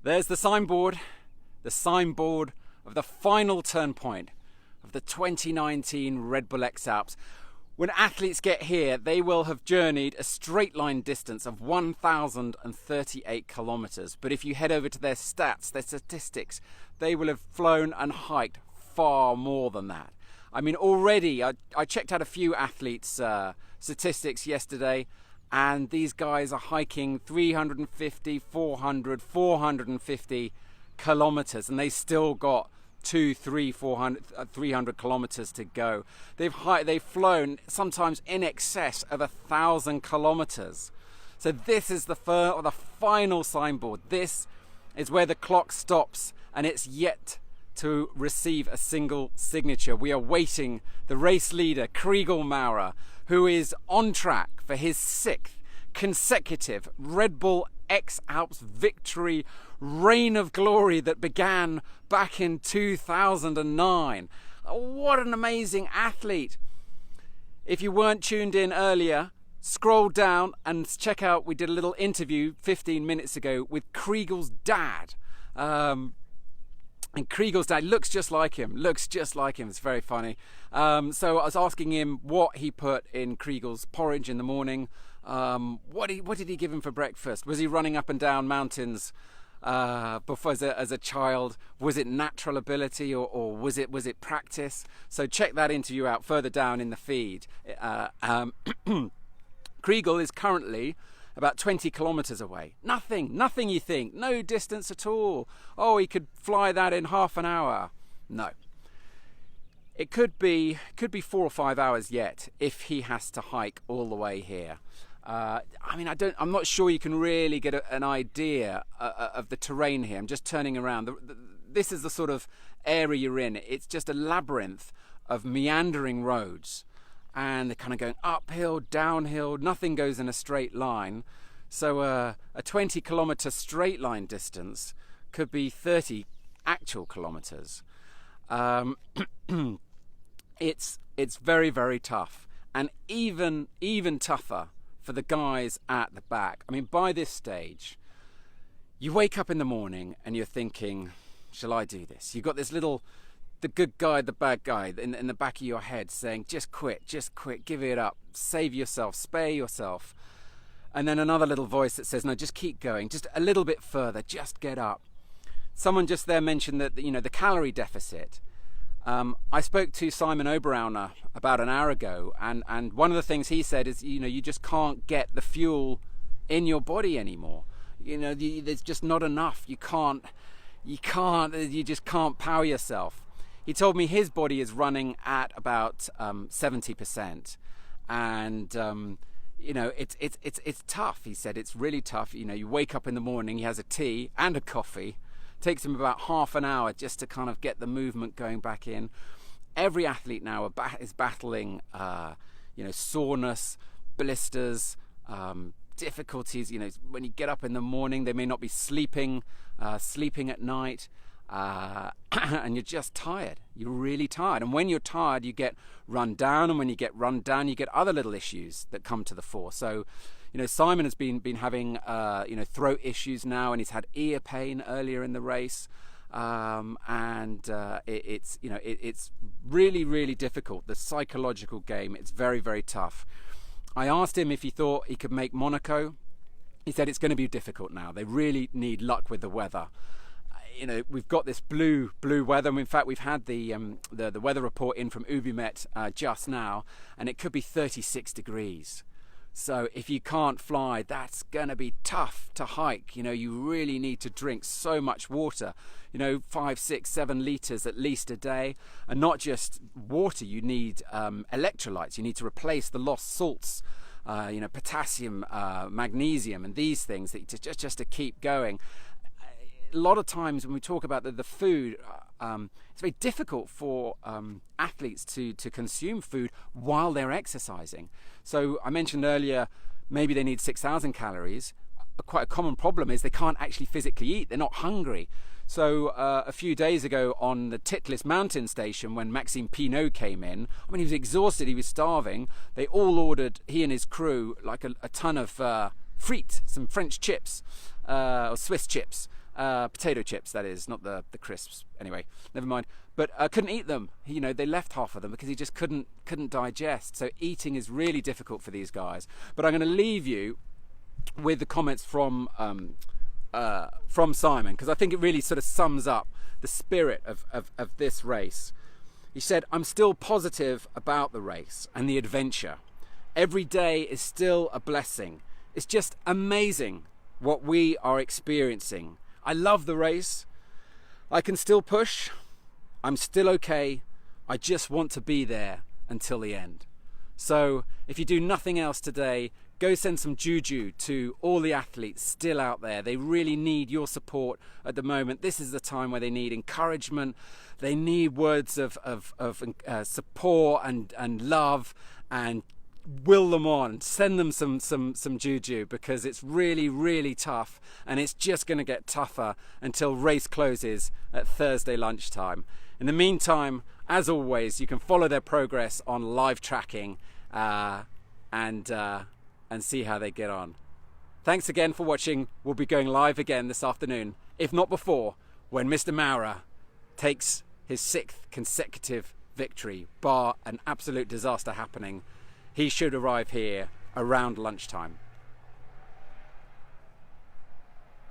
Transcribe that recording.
There's the signboard of the final turn point of the 2019 Red Bull X-Alps. When athletes get here, they will have journeyed a straight line distance of 1,038 kilometers. But if you head over to their stats, their statistics, they will have flown and hiked far more than that. I mean, already, I checked out a few athletes' statistics yesterday, and these guys are hiking 350, 400, 450 kilometers, and they still got 300 kilometers to go. They've flown sometimes in excess of 1,000 kilometers. So this is the final signboard. This is where the clock stops, and it's yet to receive a single signature. We are waiting the race leader, Chrigel Maurer, who is on track for his 6th consecutive Red Bull X-Alps victory reign of glory that began back in 2009. What an amazing athlete. If you weren't tuned in earlier, scroll down and check out, we did a little interview 15 minutes ago with Chrigel's dad. And Chrigel's dad looks just like him. It's very funny. So I was asking him what he put in Chrigel's porridge in the morning. What did he give him for breakfast? Was he running up and down mountains before as a child? Was it natural ability or was it practice? So check that interview out further down in the feed. Chrigel is currently about 20 kilometers away. Nothing you think, no distance at all. Oh, he could fly that in half an hour. No. It could be 4 or 5 hours yet if he has to hike all the way here. I'm not sure you can really get an idea of the terrain here. I'm just turning around. This is the sort of area you're in. It's just a labyrinth of meandering roads, and they're kind of going uphill, downhill. Nothing goes in a straight line. So a 20 kilometer straight line distance could be 30 actual kilometers. It's very, very tough, and even tougher for the guys at the back. I mean, by this stage, you wake up in the morning and you're thinking, shall I do this? You've got this little, the good guy, the bad guy in the back of your head saying, just quit, give it up, save yourself, spare yourself. And then another little voice that says, no, just keep going, just a little bit further, just get up. Someone just there mentioned that, the calorie deficit. I spoke to Simon Oberauner about an hour ago, and one of the things he said is, you just can't get the fuel in your body anymore. There's just not enough. You just can't power yourself. He told me his body is running at about 70%, and it's tough. He said it's really tough. You wake up in the morning, he has a tea and a coffee. Takes him about half an hour just to kind of get the movement going back in. Every athlete now is battling, soreness, blisters, difficulties. When you get up in the morning, they may not be sleeping at night, and you're just tired. You're really tired. And when you're tired, you get run down, and when you get run down, you get other little issues that come to the fore. So, Simon has been having throat issues now, and he's had ear pain earlier in the race, it's really, really difficult. The psychological game, it's very, very tough. I asked him if he thought he could make Monaco. He said it's going to be difficult now. They really need luck with the weather. We've got this blue weather, and in fact we've had the weather report in from Ubimet just now, and it could be 36 degrees. So if you can't fly, that's going to be tough to hike. You really need to drink so much water, 5, 6, 7 litres at least a day. And not just water, you need electrolytes. You need to replace the lost salts, potassium, magnesium, and these things that just to keep going. A lot of times when we talk about the food, it's very difficult for athletes to consume food while they're exercising. So I mentioned earlier, maybe they need 6,000 calories. Quite a common problem is they can't actually physically eat. They're not hungry. So a few days ago on the Titlis mountain station, when Maxime Pinault came in, he was exhausted, he was starving. They all ordered, he and his crew, like a ton of frites, some French chips, or Swiss chips. Potato chips, that is, not the crisps. Anyway, never mind. But couldn't eat them. You know, they left half of them because he just couldn't digest. So eating is really difficult for these guys. But I'm going to leave you with the comments from Simon, because I think it really sort of sums up the spirit of this race. He said, "I'm still positive about the race and the adventure. Every day is still a blessing. It's just amazing what we are experiencing. I love the race. I can still push. I'm still okay. I just want to be there until the end." So if you do nothing else today, go send some juju to all the athletes still out there. They really need your support at the moment. This is the time where they need encouragement. They need words of support and love, and will them on. Send them some juju, because it's really, really tough, and it's just going to get tougher until race closes at Thursday lunchtime. In the meantime, as always, you can follow their progress on live tracking and see how they get on. Thanks again for watching. We'll be going live again this afternoon, if not before, when Mr. Maurer takes his 6th consecutive victory, bar an absolute disaster happening. He should arrive here around lunchtime.